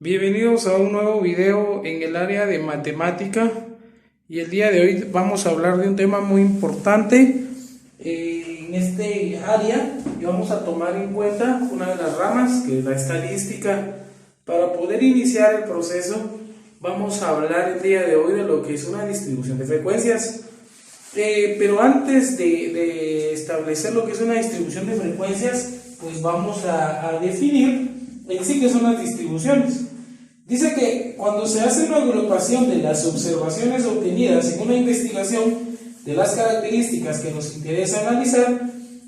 Bienvenidos a un nuevo video en el área de matemática, y el día de hoy vamos a hablar de un tema muy importante en este área, y vamos a tomar en cuenta una de las ramas, que es la estadística. Para poder iniciar el proceso vamos a hablar el día de hoy de lo que es una distribución de frecuencias. Pero antes de establecer lo que es una distribución de frecuencias, pues vamos a definir en sí qué son las distribuciones. Dice que cuando se hace una agrupación de las observaciones obtenidas en una investigación de las características que nos interesa analizar,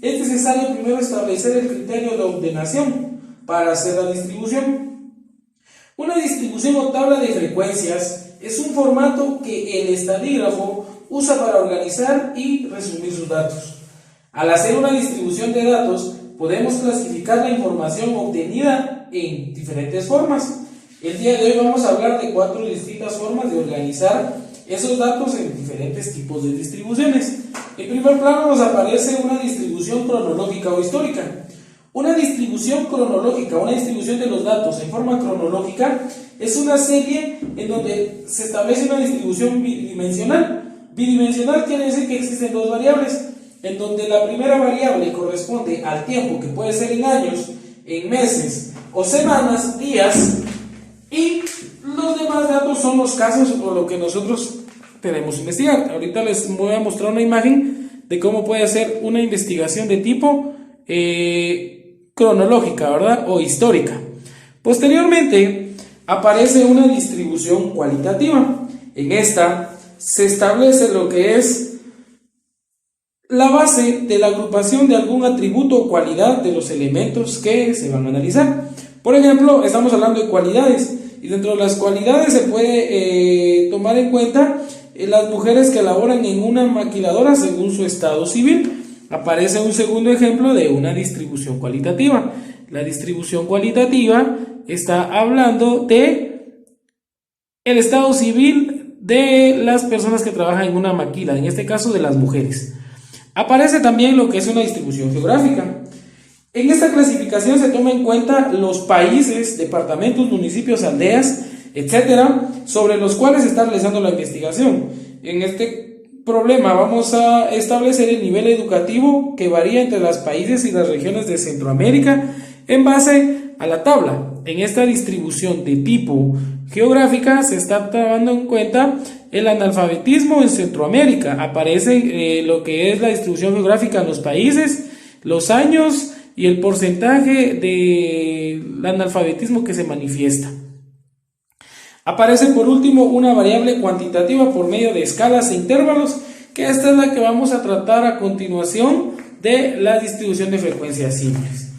es necesario primero establecer el criterio de ordenación para hacer la distribución. Una distribución o tabla de frecuencias es un formato que el estadígrafo usa para organizar y resumir sus datos. Al hacer una distribución de datos, podemos clasificar la información obtenida en diferentes formas. El día de hoy vamos a hablar de 4 distintas formas de organizar esos datos en diferentes tipos de distribuciones. En primer plano nos aparece una distribución cronológica o histórica. Una distribución cronológica, una distribución de los datos en forma cronológica, es una serie en donde se establece una distribución bidimensional. Bidimensional quiere decir que existen dos variables, en donde la primera variable corresponde al tiempo, que puede ser en años, en meses o semanas, días, y los demás datos son los casos o lo que nosotros tenemos que investigar. Ahorita les voy a mostrar una imagen de cómo puede ser una investigación de tipo cronológica, ¿verdad? O histórica. Posteriormente aparece una distribución cualitativa. En esta se establece lo que es la base de la agrupación de algún atributo o cualidad de los elementos que se van a analizar. Por ejemplo, estamos hablando de cualidades, y dentro de las cualidades se puede tomar en cuenta las mujeres que laboran en una maquiladora según su estado civil. Aparece un segundo ejemplo de una distribución cualitativa. La distribución cualitativa está hablando de el estado civil de las personas que trabajan en una maquila, en este caso de las mujeres. Aparece también lo que es una distribución geográfica. En esta clasificación se toma en cuenta los países, departamentos, municipios, aldeas, etcétera, sobre los cuales se está realizando la investigación. En este problema vamos a establecer el nivel educativo que varía entre los países y las regiones de Centroamérica en base a la tabla. En esta distribución de tipo geográfica se está tomando en cuenta el analfabetismo en Centroamérica. Aparece lo que es la distribución geográfica en los países, los años y el porcentaje del analfabetismo que se manifiesta. Aparece por último una variable cuantitativa por medio de escalas e intervalos, que esta es la que vamos a tratar a continuación de la distribución de frecuencias simples.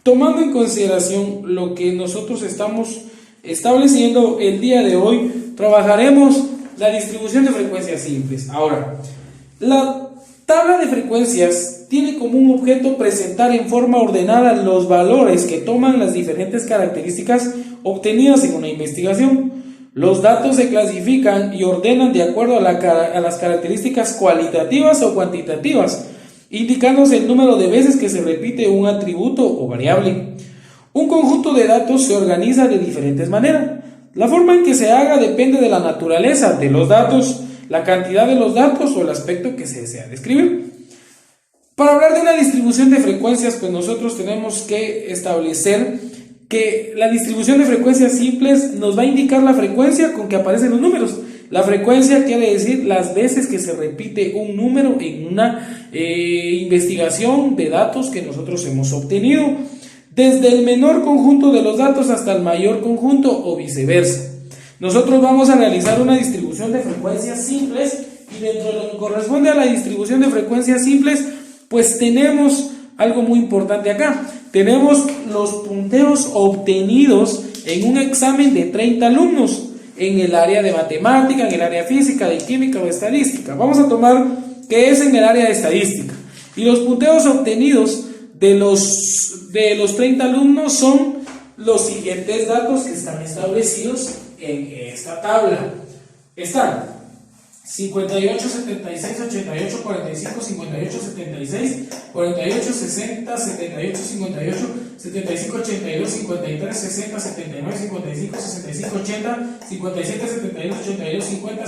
Tomando en consideración lo que nosotros estamos estableciendo el día de hoy, trabajaremos la distribución de frecuencias simples. Ahora, la tabla de frecuencias tiene como un objeto presentar en forma ordenada los valores que toman las diferentes características obtenidas en una investigación. Los datos se clasifican y ordenan de acuerdo a las características cualitativas o cuantitativas, indicándose el número de veces que se repite un atributo o variable. Un conjunto de datos se organiza de diferentes maneras. La forma en que se haga depende de la naturaleza de los datos, la cantidad de los datos o el aspecto que se desea describir. Para hablar de una distribución de frecuencias, pues nosotros tenemos que establecer que la distribución de frecuencias simples nos va a indicar la frecuencia con que aparecen los números. La frecuencia quiere decir las veces que se repite un número en una investigación de datos que nosotros hemos obtenido, desde el menor conjunto de los datos hasta el mayor conjunto o viceversa. Nosotros vamos a realizar una distribución de frecuencias simples, y dentro de lo que corresponde a la distribución de frecuencias simples, pues tenemos algo muy importante acá. Tenemos los punteos obtenidos en un examen de 30 alumnos en el área de matemática, en el área física, de química o estadística. Vamos a tomar que es en el área de estadística. Y los punteos obtenidos de los 30 alumnos son los siguientes datos que están establecidos en esta tabla. Están 58, 76, 88, 45, 58, 76, 48, 60, 78, 58, 75, 82, 53, 60, 79, 55, 65, 80, 57, 72, 82, 50,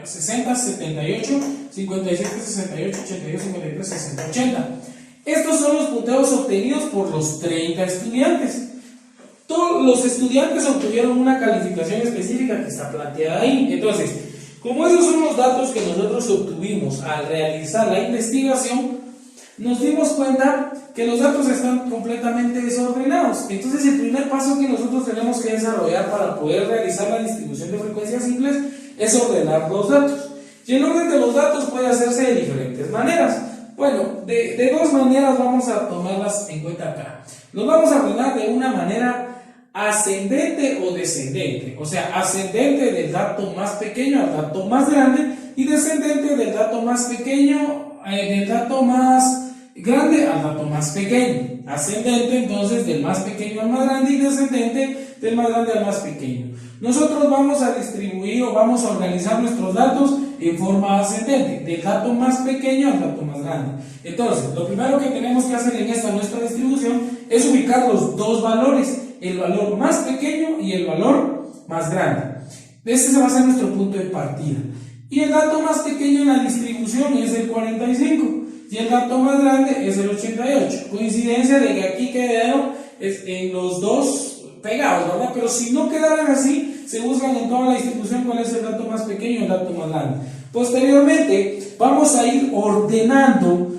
60, 78, 57, 68, 82, 53, 60, 80. Estos son los punteos obtenidos por los 30 estudiantes. Todos los estudiantes obtuvieron una calificación específica que está planteada ahí. Entonces, como esos son los datos que nosotros obtuvimos al realizar la investigación, nos dimos cuenta que los datos están completamente desordenados. Entonces, el primer paso que nosotros tenemos que desarrollar para poder realizar la distribución de frecuencias simples es ordenar los datos. Y el orden de los datos puede hacerse de diferentes maneras. Bueno, de dos maneras vamos a tomarlas en cuenta acá. Los vamos a ordenar de una manera ascendente o descendente, o sea, ascendente del dato más pequeño al dato más grande y descendente del dato más pequeño, del dato más grande al dato más pequeño. Ascendente entonces del más pequeño al más grande y descendente del más grande al más pequeño. Nosotros vamos a distribuir o vamos a organizar nuestros datos en forma ascendente, del dato más pequeño al dato más grande. Entonces, lo primero que tenemos que hacer en esta nuestra distribución es ubicar los dos valores, el valor más pequeño y el valor más grande. Este se va a ser nuestro punto de partida. Y el dato más pequeño en la distribución es el 45 y el dato más grande es el 88. Coincidencia de que aquí quedaron en los dos pegados, ¿verdad? Pero si no quedaran así, se buscan en toda la distribución cuál es el dato más pequeño y el dato más grande. Posteriormente, vamos a ir ordenando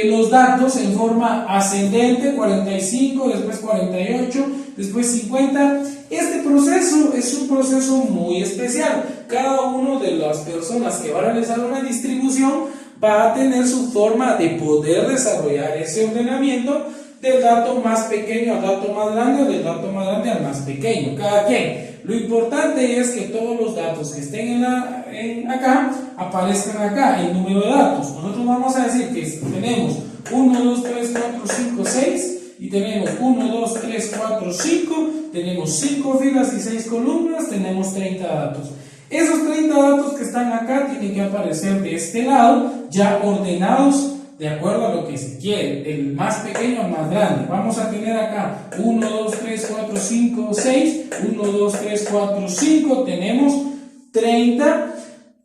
los datos en forma ascendente, 45, después 48, después 50. Este proceso es un proceso muy especial. Cada una de las personas que va a realizar una distribución va a tener su forma de poder desarrollar ese ordenamiento del dato más pequeño al dato más grande o del dato más grande al más pequeño, cada quien. Lo importante es que todos los datos que estén acá aparezcan acá, el número de datos. Nosotros vamos a decir que tenemos 1, 2, 3, 4, 5, 6 y tenemos 1, 2, 3, 4, 5, tenemos 5 filas y 6 columnas, tenemos 30 datos. Esos 30 datos que están acá tienen que aparecer de este lado, ya ordenados de acuerdo a lo que se quiere, del más pequeño al más grande. Vamos a tener acá 1, 2, 3, 4, 5, 6, 1, 2, 3, 4, 5, tenemos 30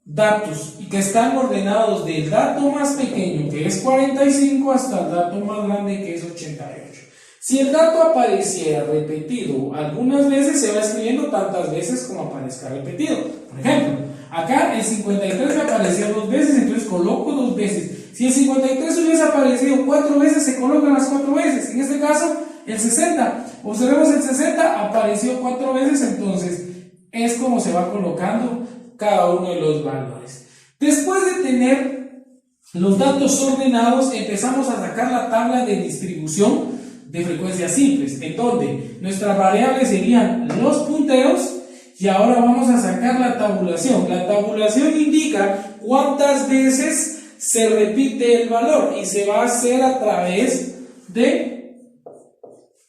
datos y que están ordenados del dato más pequeño, que es 45, hasta el dato más grande, que es 88. Si el dato apareciera repetido algunas veces, se va escribiendo tantas veces como aparezca repetido. Por ejemplo, acá el 53 me apareció 2 veces, entonces coloco 2 veces. Si el 53 hubiese aparecido 4 veces, se colocan las 4 veces. En este caso, el 60. Observemos, el 60 apareció 4 veces, entonces es como se va colocando cada uno de los valores. Después de tener los datos ordenados, empezamos a sacar la tabla de distribución de frecuencias simples, en donde nuestras variables serían los punteos. Y ahora vamos a sacar la tabulación. La tabulación indica cuántas veces se repite el valor y se va a hacer a través de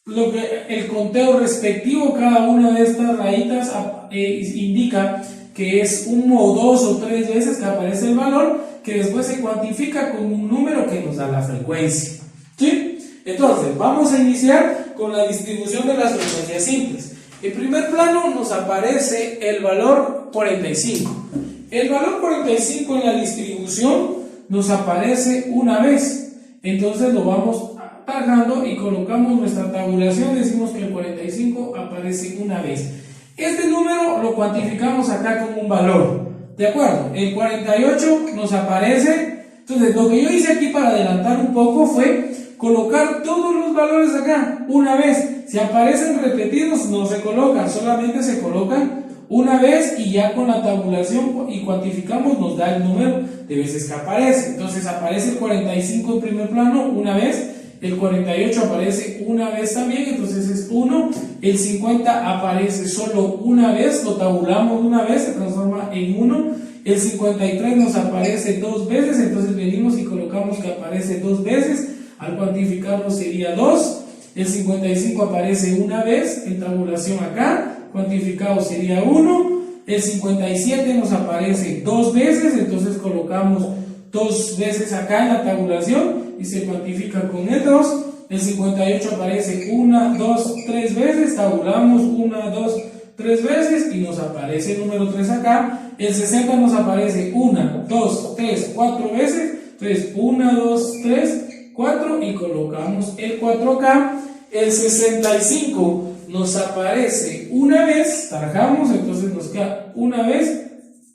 lo que el conteo respectivo. Cada una de estas rayitas indica que es 1 o 2 o 3 veces que aparece el valor, que después se cuantifica con un número que nos da la frecuencia. ¿Sí? Entonces, vamos a iniciar con la distribución de las frecuencias simples. En primer plano nos aparece el valor 45. El valor 45 en la distribución nos aparece una vez. Entonces lo vamos cargando y colocamos nuestra tabulación. Decimos que el 45 aparece una vez. Este número lo cuantificamos acá con un valor. ¿De acuerdo? El 48 nos aparece. Entonces lo que yo hice aquí para adelantar un poco fue colocar todos los valores acá una vez. Si aparecen repetidos no se colocan, solamente se colocan una vez y ya con la tabulación y cuantificamos nos da el número de veces que aparece. Entonces aparece el 45 en primer plano una vez, el 48 aparece una vez también, entonces es 1, el 50 aparece solo una vez, lo tabulamos una vez, se transforma en 1, el 53 nos aparece 2 veces, entonces venimos y colocamos que aparece 2 veces, al cuantificarlo sería 2, el 55 aparece una vez en tabulación acá, cuantificado sería 1, el 57 nos aparece 2 veces, entonces colocamos 2 veces acá en la tabulación y se cuantifica con el 2. El 58 aparece 1, 2, 3 veces, tabulamos 1, 2, 3 veces y nos aparece el número 3 acá. El 60 nos aparece 1, 2, 3, 4 veces, entonces 1, 2, 3, 4 y colocamos el 4 acá. El 65 nos aparece una vez, tarjamos, entonces nos queda una vez,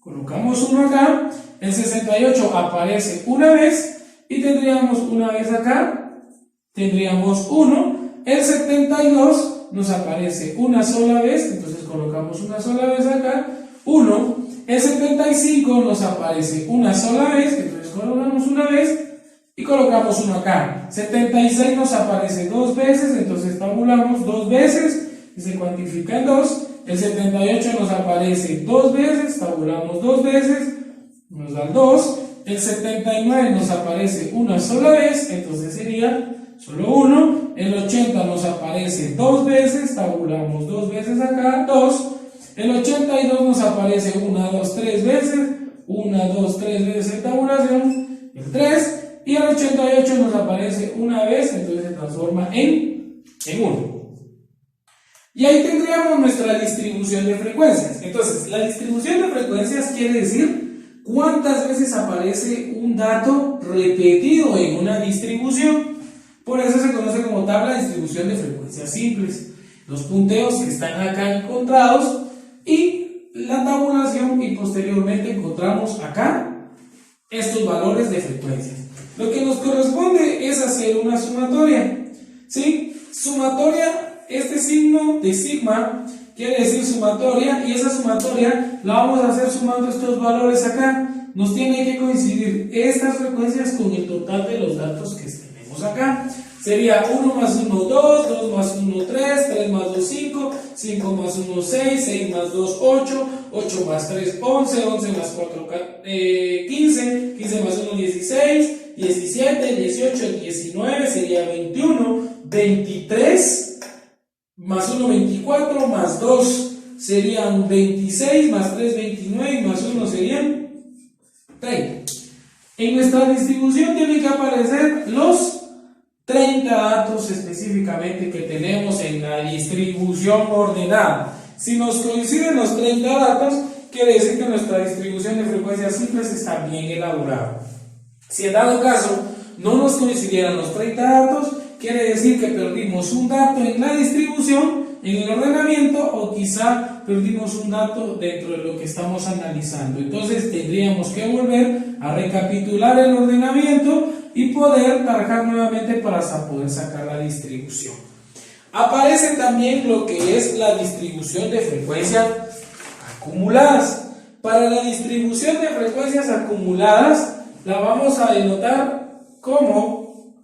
colocamos 1 acá. El 68 aparece una vez y tendríamos una vez acá, tendríamos 1. El 72 nos aparece una sola vez, entonces colocamos una sola vez acá, 1. El 75 nos aparece una sola vez, entonces colocamos una vez y colocamos 1 acá. 76 nos aparece 2 veces, entonces tabulamos 2 veces y se cuantifica en 2. El 78 nos aparece 2 veces, tabulamos 2 veces, nos da el 2. El 79 nos aparece una sola vez, entonces sería solo 1. El 80 nos aparece 2 veces, tabulamos 2 veces acá, 2. El 82 nos aparece 1, 2, 3 veces, 1, 2, 3 veces en tabulación, el 3. Y el 88 nos aparece una vez, entonces se transforma en 1. Y ahí tendríamos nuestra distribución de frecuencias. Entonces, la distribución de frecuencias quiere decir cuántas veces aparece un dato repetido en una distribución. Por eso se conoce como tabla de distribución de frecuencias simples. Los punteos que están acá encontrados y la tabulación, y posteriormente encontramos acá estos valores de frecuencias. Lo que nos corresponde es hacer una sumatoria. ¿Sí? Sumatoria, este signo de sigma quiere decir sumatoria, y esa sumatoria la vamos a hacer sumando estos valores acá. Nos tiene que coincidir estas frecuencias con el total de los datos que tenemos acá. Sería 1 más 1, 2, 2 más 1, 3, 3 más 2, 5, 5 más 1, 6, 6 más 2, 8, 8 más 3, 11, 11 más 4, 15, 15 más 1, 16, 17, 18, 19, sería 21, 23, más 1, 24, más 2 serían 26, más 3, 29, y más 1 serían 30. En nuestra distribución tienen que aparecer los 30 datos específicamente que tenemos en la distribución ordenada. Si nos coinciden los 30 datos, quiere decir que nuestra distribución de frecuencias simples está bien elaborada. Si en dado caso no nos coincidieran los 30 datos, quiere decir que perdimos un dato en la distribución, en el ordenamiento, o quizá perdimos un dato dentro de lo que estamos analizando. Entonces tendríamos que volver a recapitular el ordenamiento y poder trabajar nuevamente para hasta poder sacar la distribución. Aparece también lo que es la distribución de frecuencias acumuladas. Para la distribución de frecuencias acumuladas la vamos a denotar como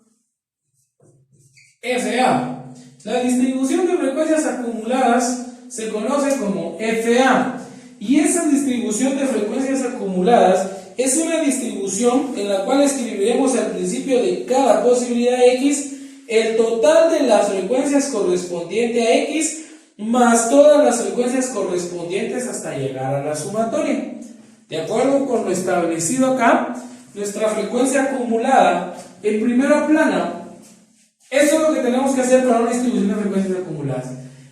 FA. La distribución de frecuencias acumuladas se conoce como FA, y esa distribución de frecuencias acumuladas es una distribución en la cual escribiremos al principio de cada posibilidad X el total de las frecuencias correspondiente a X más todas las frecuencias correspondientes hasta llegar a la sumatoria. De acuerdo con lo establecido acá, nuestra frecuencia acumulada en primera plana, eso es lo que tenemos que hacer para una distribución de frecuencias acumuladas.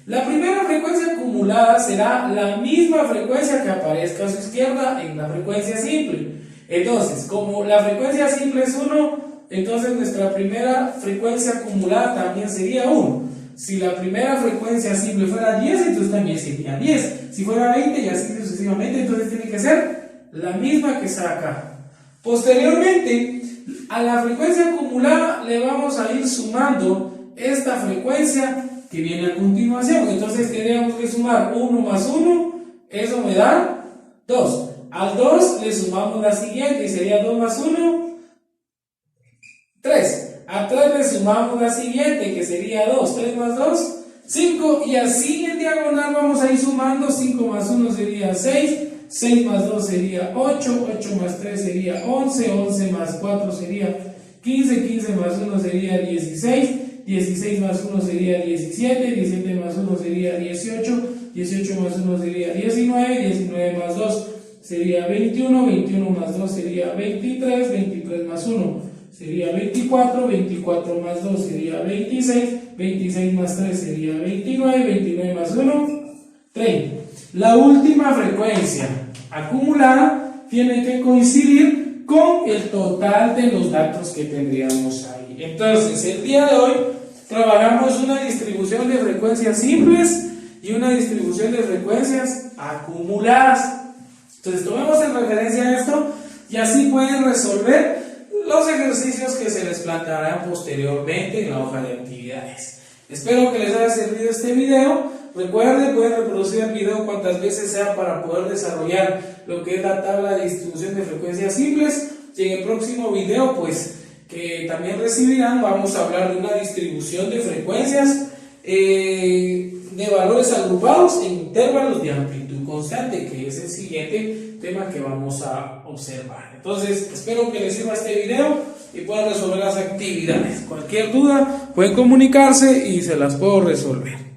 La primera frecuencia acumulada será la misma frecuencia que aparezca a su izquierda en la frecuencia simple. Entonces, como la frecuencia simple es 1, entonces nuestra primera frecuencia acumulada también sería 1. Si la primera frecuencia simple fuera 10, entonces también sería 10. Si fuera 20 y así sucesivamente, entonces tiene que ser la misma que está acá. Posteriormente, a la frecuencia acumulada le vamos a ir sumando esta frecuencia que viene a continuación. Entonces tendríamos que sumar 1 más 1, eso me da 2. Al 2 le sumamos la siguiente y sería 2 más 1, 3. A 3 le sumamos la siguiente que sería 2, 3 más 2, 5. Y así en diagonal vamos a ir sumando. 5 más 1 sería 6, 6 más 2 sería 8, 8 más 3 sería 11, 11 más 4 sería 15, 15 más 1 sería 16, 16 más 1 sería 17, 17 más 1 sería 18, 18 más 1 sería 19, 19 más 2 sería 21, 21 más 2 sería 23, 23 más 1 sería 24, 24 más 2 sería 26, 26 más 3 sería 29, 29 más 1, 30. La última frecuencia acumulada tiene que coincidir con el total de los datos que tendríamos ahí. Entonces, el día de hoy trabajamos una distribución de frecuencias simples y una distribución de frecuencias acumuladas. Entonces, tomemos en referencia esto y así pueden resolver los ejercicios que se les plantearán posteriormente en la hoja de actividades. Espero que les haya servido este video. Recuerden, pueden reproducir el video cuantas veces sea para poder desarrollar lo que es la tabla de distribución de frecuencias simples. Y en el próximo video, pues, que también recibirán, vamos a hablar de una distribución de frecuencias de valores agrupados en intervalos de amplitud constante, que es el siguiente tema que vamos a observar. Entonces, espero que les sirva este video y puedan resolver las actividades. Cualquier duda, pueden comunicarse y se las puedo resolver.